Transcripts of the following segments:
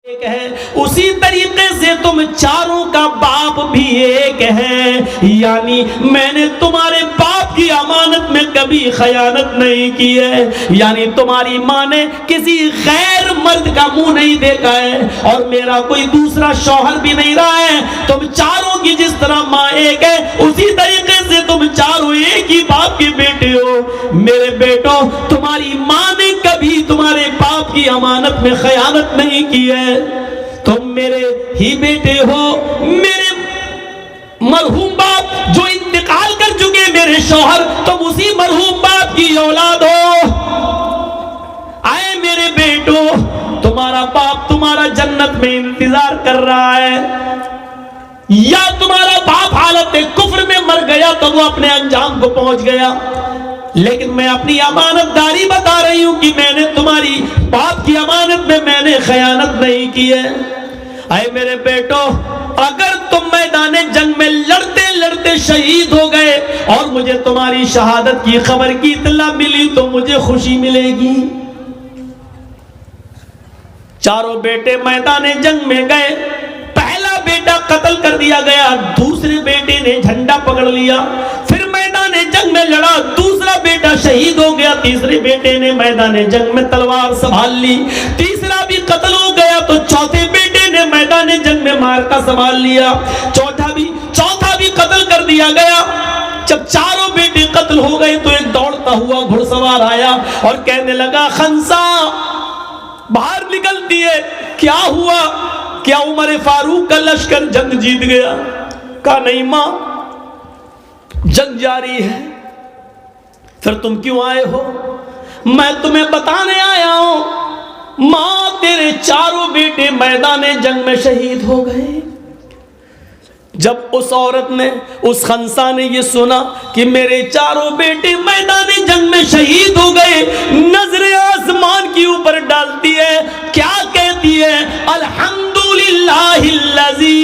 एक है, उसी तरीके से तुम चारों का बाप भी एक है। यानी मैंने तुम्हारे बाप की अमानत में कभी खयानत नहीं की है। यानी तुम्हारी माँ ने किसी गैर मर्द का मुंह नहीं देखा है और मेरा कोई दूसरा शौहर भी नहीं रहा है। तुम चारों की जिस तरह माँ एक है, उसी तरीके से तुम चारों एक ही बाप के बेटे हो। मेरे बेटों, तुम्हारी माँ ने कभी तुम्हारे बाप की अमानत में खयानत नहीं की है। तुम मेरे ही बेटे हो। मेरे मरहूम बाप जो इंतकाल कर चुके, मेरे शौहर, तुम उसी मरहूम बाप की औलाद हो। आए मेरे बेटो, तुम्हारा बाप तुम्हारा जन्नत में इंतजार कर रहा है, या तुम्हारा बाप हालत कुफ्र में मर गया तो वो अपने अंजाम को पहुंच गया। लेकिन मैं अपनी अमानतदारी बता रही हूं कि मैंने तुम्हारी बाप की अमानत में मैंने खयानत नहीं की है। अरे मेरे बेटो, अगर तुम मैदाने जंग में लड़ते लड़ते शहीद हो गए और मुझे तुम्हारी शहादत की खबर की इत्तला मिली तो मुझे खुशी मिलेगी। चारों बेटे मैदाने जंग में गए। पहला बेटा कत्ल कर दिया गया, दूसरे बेटे ने झंडा पकड़ लिया। फिर मैदाने जंग में लड़ा, दूसरा बेटा शहीद हो गया। तीसरे बेटे ने मैदाने जंग में तलवार संभाल ली। तीसरा भी कत्ल हो गया तो चौथे बेटे ने मैदाने जंग में मार्का संभाल लिया। चौथा भी कत्ल कर दिया गया। जब चारों बेटे कत्ल हो गए तो एक दौड़ता हुआ घुड़सवार आया और कहने लगा, खंसा बाहर निकलती है, क्या हुआ? क्या उमर फारूक का लश्कर जंग जीत गया? कहा नहीं मां, जंग जारी है। फिर तुम क्यों आए हो? मैं तुम्हें बताने आया हूं, मां तेरे चारों बेटे मैदाने जंग में शहीद हो गए। जब उस औरत ने, उस खंसा ने ये सुना कि मेरे चारों बेटे मैदाने जंग में शहीद हो गए, नजरे आसमान के ऊपर डालती है। क्या कहती है? अल्हम्दुलिल्लाहिल्लज़ी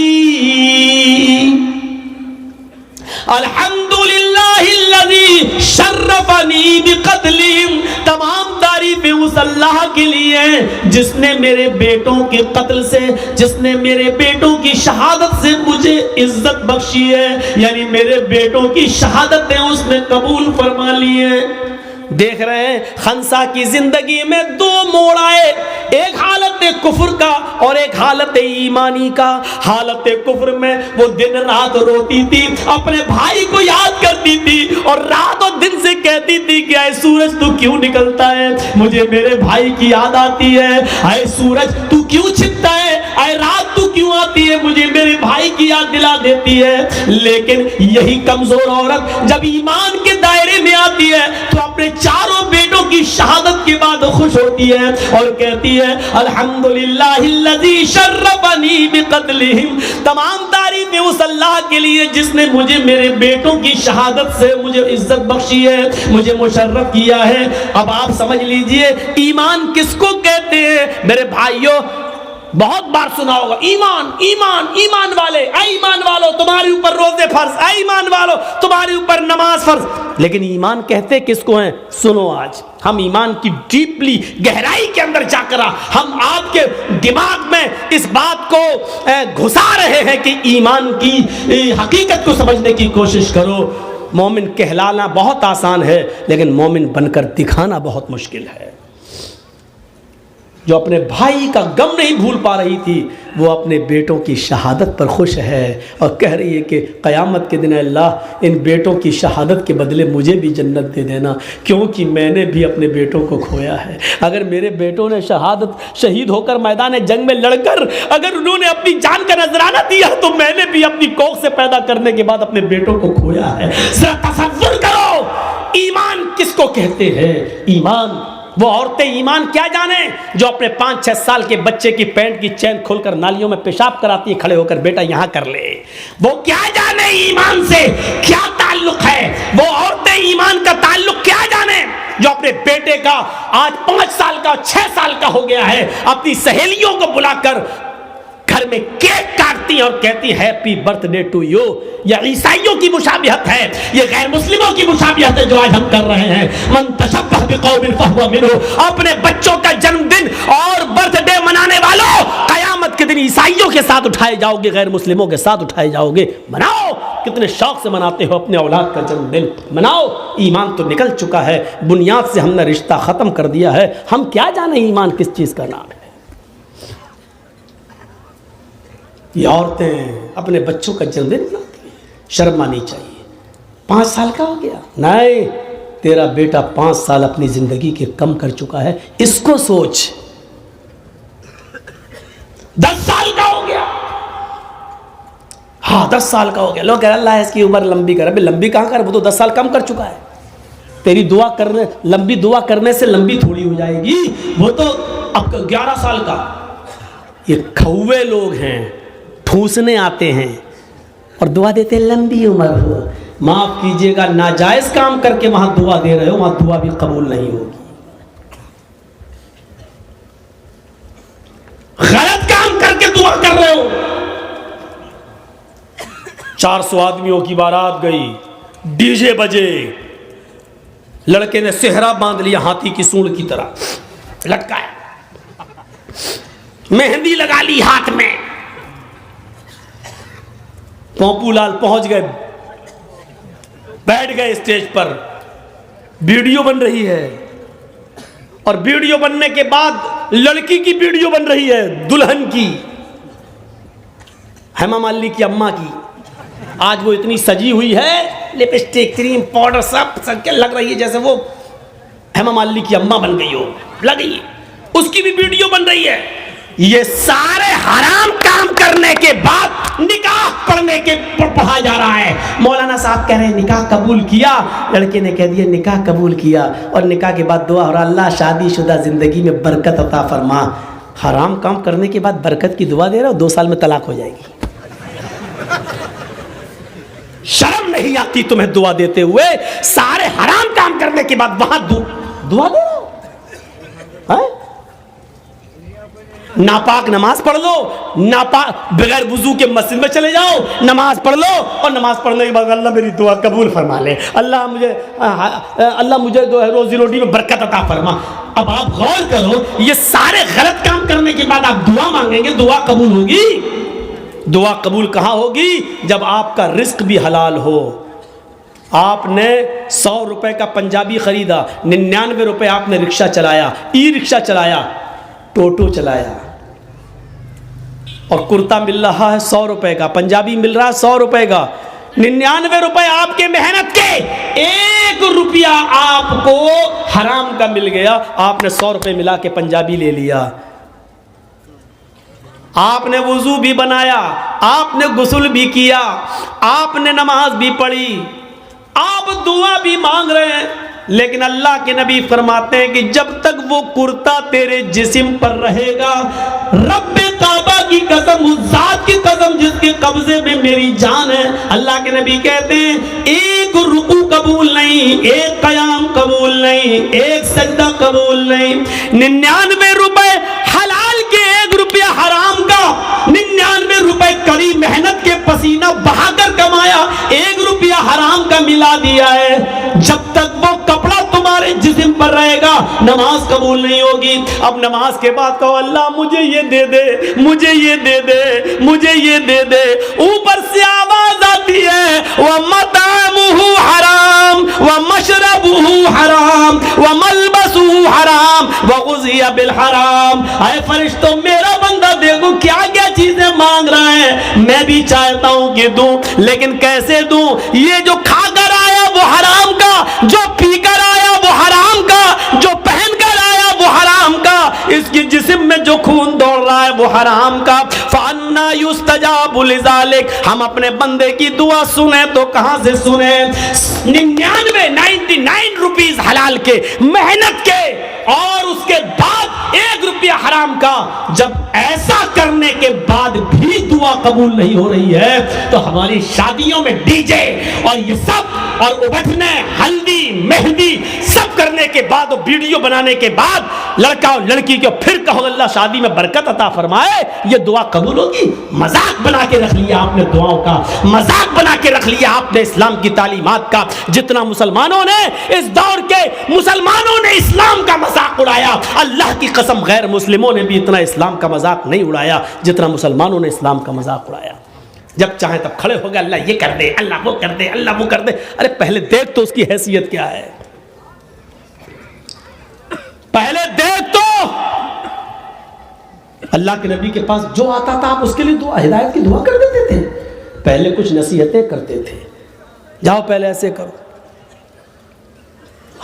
शर्रफनी बिक़त्लिहिम। तमाम तारीफें उस अल्लाह के लिए हैं जिसने मेरे बेटों के कत्ल से, जिसने मेरे बेटों की शहादत से मुझे इज्जत बख्शी है। यानी मेरे बेटों की शहादतें उसने कबूल फरमा ली है। देख रहे हैं, खंसा की जिंदगी में दो मोड़ आए, एक हालत कुफ्र का और एक हालत ईमानी का। हालत कुफ्र में वो दिन रात रोती थी, अपने भाई को याद करती थी और रात और दिन से कहती थी कि आए सूरज तू क्यों निकलता है, मुझे मेरे भाई की याद आती है। आए सूरज तू क्यों छिपता है, आए रात तू क्यों आती है, मुझे मेरे भाई की याद दिला देती है। लेकिन यही कमजोर औरत जब ईमान के दायरे में आती है तो अपने चारों बेटों की शहादत के बाद खुश होती है और कहती है अल्हम्दुलिल्लाहिल्लज़ी शर्रफनी बिक़त्लिहिम। तमाम तारीफें उस अल्लाह के लिए जिसने मुझे मेरे बेटों की शहादत से मुझे इज्जत बख्शी है, मुझे मुशर्रफ किया है। अब आप समझ लीजिए ईमान किसको कहते हैं। मेरे भाइयों, बहुत बार सुना होगा ईमान ईमान ईमान वाले, ऐ ईमान वालों तुम्हारे ऊपर रोजे फर्ज, ऐ ईमान वालों तुम्हारे ऊपर नमाज फर्ज। लेकिन ईमान कहते किसको हैं? सुनो, आज हम ईमान की डीपली गहराई के अंदर जाकर हम आपके दिमाग में इस बात को घुसा रहे हैं कि ईमान की हकीकत को समझने की कोशिश करो। मोमिन कहलाना बहुत आसान है, लेकिन मोमिन बनकर दिखाना बहुत मुश्किल है। जो अपने भाई का गम नहीं भूल पा रही थी, वो अपने बेटों की शहादत पर खुश है और कह रही है कि क़यामत के दिन अल्लाह इन बेटों की शहादत के बदले मुझे भी जन्नत दे देना, क्योंकि मैंने भी अपने बेटों को खोया है। अगर मेरे बेटों ने शहीद होकर मैदान जंग में लड़कर अगर उन्होंने अपनी जान का नजराना दिया तो मैंने भी अपनी कोख से पैदा करने के बाद अपने बेटों को खोया है। जरा तसव्वुर करो, ईमान किसको कहते हैं। ईमान, वो औरतें ईमान क्या जाने जो अपने 5-6 साल के बच्चे की पैंट की चैन खोलकर नालियों में पेशाब कराती है खड़े होकर, बेटा यहां कर ले। वो क्या जाने ईमान से क्या ताल्लुक है। वो औरतें ईमान का ताल्लुक क्या जाने जो अपने बेटे का आज 5 साल का 6 साल का हो गया है अपनी सहेलियों को बुलाकर घर में केक काटती और कहती हैप्पी बर्थडे टू यू। यह ईसाइयों की मुशाबिहत है, यह गैर मुस्लिमों की मुशाबिहत है जो आज हम कर रहे हैं। मन तशब्बह बिक़ौमिन फहुवा मिन्हुम। अपने बच्चों का जन्मदिन और बर्थडे मनाने वालों, क़यामत साथ उठाए जाओगे, गैर मुस्लिमों के साथ उठाए जाओगे। मनाओ, कितने शौक से मनाते हो अपने औलाद का जन्मदिन, मनाओ। ईमान तो निकल चुका है, बुनियाद से हमने रिश्ता ख़त्म कर दिया है। हम क्या जाने ईमान किस चीज़ का नाम है। ये औरतें अपने बच्चों का जन्मदिन मनाती हैं, शर्म आनी चाहिए। 5 साल का हो गया, नहीं, तेरा बेटा 5 साल अपनी ज़िंदगी के कम कर चुका है, इसको सोच। 10 साल का हो गया, हाँ 10 साल का हो गया, लोग कह रहे अल्लाह इसकी उम्र लंबी कर। अबे लंबी कहाँ कर, वो तो 10 साल कम कर चुका है। तेरी दुआ करने, लंबी दुआ करने से लंबी थोड़ी हो जाएगी, वो तो अब 11 साल का। ये खौवे लोग हैं, ठूसने आते हैं और दुआ देते लंबी उम्र हो। माफ कीजिएगा, नाजायज काम करके वहां दुआ दे रहे हो, वहां दुआ भी कबूल नहीं होगी। गलत काम करके दुआ कर रहे हो। 400 आदमियों की बारात गई, डीजे बजे, लड़के ने सेहरा बांध लिया हाथी की सूंड की तरह लटकाया, मेहंदी लगा ली हाथ में। पोंपूलाल पहुंच गए, बैठ गए स्टेज पर, वीडियो बन रही है। और वीडियो बनने के बाद लड़की की वीडियो बन रही है, दुल्हन की, हेमा मालिनी की अम्मा की। आज वो इतनी सजी हुई है, लिपस्टिक, क्रीम, पाउडर सब के लग रही है जैसे वो हेमा मालिनी की अम्मा बन गई हो, लगी। उसकी भी वीडियो बन रही है। ये सारे हराम काम करने के बाद निकाह पढ़ने के पढ़ा जा रहा है। मौलाना साहब कह रहे हैं निकाह कबूल किया, लड़के ने कह दिया निकाह कबूल किया, और निकाह के बाद दुआ हो रहा अल्लाह शादीशुदा जिंदगी में बरकत अता फरमा। हराम काम करने के बाद बरकत की दुआ दे रहे हो, 2 साल में तलाक हो जाएगी। शर्म नहीं आती तुम्हें दुआ देते हुए? सारे हराम काम करने के बाद वहां दुआ दे रहे हो। नापाक नमाज पढ़ लो, नापाक बगैर वुजू के मस्जिद में चले जाओ, नमाज पढ़ लो, और नमाज पढ़ने के बाद अल्लाह मेरी दुआ कबूल फरमा ले, अल्लाह मुझे जो है रोजी रोटी में बरकत अता फरमा। अब आप गौर करो, ये सारे गलत काम करने के बाद आप दुआ मांगेंगे, दुआ कबूल होगी? दुआ कबूल कहाँ होगी? जब आपका रिस्क भी हलाल हो। आपने 100 रुपए का पंजाबी खरीदा, 99 रुपए आपने रिक्शा चलाया, ई रिक्शा चलाया, टोटो चलाया, और कुर्ता मिल रहा है 100 रुपए का, पंजाबी मिल रहा है 100 रुपए का, 99 रुपए आपके मेहनत के, 1 रुपया आपको हराम का मिल गया। आपने 100 रुपए मिला के पंजाबी ले लिया, आपने वुजू भी बनाया, आपने गुस्ल भी किया, आपने नमाज भी पढ़ी, आप दुआ भी मांग रहे हैं, लेकिन अल्लाह के नबी फरमाते हैं कि जब तक वो कुर्ता तेरे जिस्म पर रहेगा, रब्बे काबा की कसम, उस जात की कसम जिसके कब्जे में मेरी जान है, अल्लाह के नबी कहते हैं 1 रुकू कबूल नहीं, 1 कयाम कबूल नहीं, 1 सजदा कबूल नहीं। 99 रुपए हलाल के, 1 रुपया हराम का, 99 रुपए कड़ी मेहनत के पसीना बहाकर कमाया, 1 रुपया हराम का मिला दिया है। जब तक वो कपड़ा तुम्हारे जिस्म पर रहेगा, नमाज कबूल नहीं होगी। अब नमाज के बाद कहो अल्लाह मुझे ये दे दे, मुझे ये दे दे, मुझे ये दे दे। ऊपर से आवाज आती है व मतामुहु हराम व मशरबुहु हराम व मलबसुहु हराम व गुज़िया बिल हराम। आए फरिश्तों, मेरा बंदा देखो क्या क्या चीजें मांग रहा है, मैं भी चाहता हूं कि दूं, लेकिन कैसे दूं? ये जो खाकर आया वो हराम का, जो पीकर आया वो हराम का, जो पहनकर आया वो हराम का, इसकी जिस्म में जो खून दौड़ रहा है वो हराम का। फअन्ना युस्तजाबु लिज़ालिक, हम अपने बंदे की दुआ सुने तो कहां से सुने? 99 रुपीस हलाल के, मेहनत के, और उसके बाद 1 रुपया हराम का। जब ऐसा करने के बाद भी दुआ कबूल नहीं हो रही है, तो हमारी शादियों में डीजे और ये सब, और उबटने, हल्दी, हल्दी मेहंदी सब करने के बाद और वीडियो बनाने के बाद लड़का और लड़की को फिर कहो अल्लाह शादी में बरकत अता फरमाए, ये दुआ कबूल होगी? मजाक बना के रख लिया आपने दुआओं का, मजाक बना के रख लिया आपने इस्लाम की तालीमात का। जितना मुसलमानों ने, इस दौर के मुसलमानों ने इस्लाम का मजाक उड़ाया, अल्लाह की कसम गैर मुस्लिमों ने भी इतना इस्लाम का मजाक नहीं उड़ाया जितना मुसलमानों ने इस्लाम का मजाक उड़ाया। जब चाहे तब खड़े हो गए, अल्लाह ये कर दे, अल्लाह वो कर दे, अल्लाह वो कर दे। अरे पहले देख तो उसकी हैसियत क्या है, पहले देख तो। अल्लाह के नबी के पास जो आता था आप उसके लिए दुआ, हिदायत की दुआ कर देते थे। पहले कुछ नसीहतें करते थे, जाओ पहले ऐसे करो।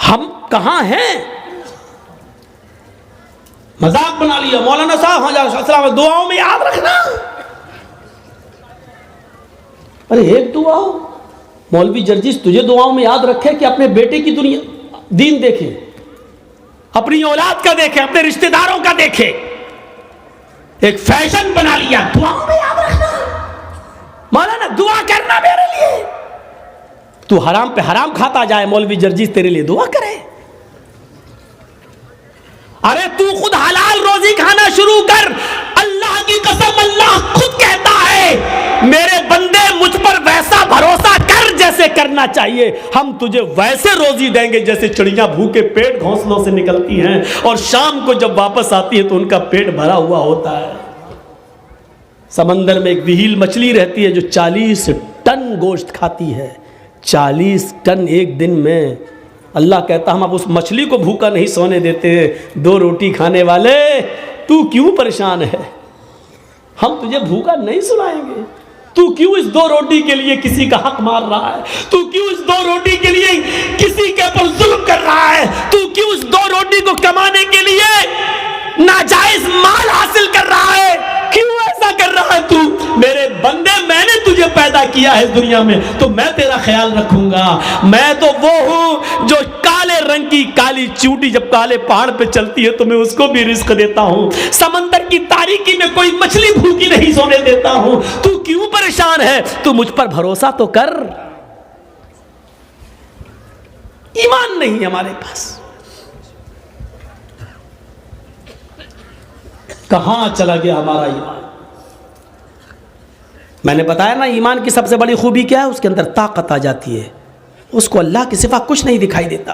हम कहां हैं? मजाक बना लिया। मौलाना साहब हाँ दुआओं में याद रखना। अरे एक दुआ हो, मौलवी जर्जिस तुझे दुआओं में याद रखे कि अपने बेटे की दुनिया दीन देखे, अपनी औलाद का देखे, अपने रिश्तेदारों का देखे। एक फैशन बना लिया दुआओं में याद रखना। मौलाना दुआ करना मेरे लिए, तू हराम पे हराम खाता जाए, मौलवी जर्जिस तेरे लिए दुआ करे। अरे तू खुद हलाल रोजी खाना शुरू कर। अल्लाह की कसम, अल्लाह खुद कहता है मेरे बंदे मुझ पर वैसा भरोसा कर जैसे करना चाहिए, हम तुझे वैसे रोजी देंगे जैसे चिड़ियां भूखे पेट घोंसलों से निकलती हैं और शाम को जब वापस आती है तो उनका पेट भरा हुआ होता है। समंदर में एक विहील मछली रहती है जो 40 टन गोश्त खाती है, 40 टन एक दिन में। अल्लाह कहता हम अब उस मछली को भूखा नहीं सोने देते। 2 रोटी खाने वाले तू क्यों परेशान है, हम तुझे भूखा नहीं सुलाएंगे। तू क्यों इस 2 रोटी के लिए किसी का हक मार रहा है, तू क्यों इस 2 रोटी के लिए किसी के ऊपर जुल्म कर रहा है, तू क्यों इस 2 रोटी को कमाने के लिए नाजायज माल हासिल कर रहा है, क्यों ऐसा कर रहा है तू? मेरे बंदे मैंने तुझे पैदा किया है दुनिया में तो मैं तेरा ख्याल रखूंगा। मैं तो वो हूं जो काले रंग की काली चूंटी जब काले पहाड़ पे चलती है तो मैं उसको भी रिस्क देता हूं। समंदर की तारीकी में कोई मछली भूखी नहीं सोने देता हूं। तू क्यों परेशान है? तू मुझ पर भरोसा तो कर। ईमान नहीं हमारे पास, कहां चला गया हमारा ईमान? मैंने बताया ना ईमान की सबसे बड़ी खूबी क्या है, उसके अंदर ताकत आ जाती है, उसको अल्लाह के सिवा कुछ नहीं दिखाई देता।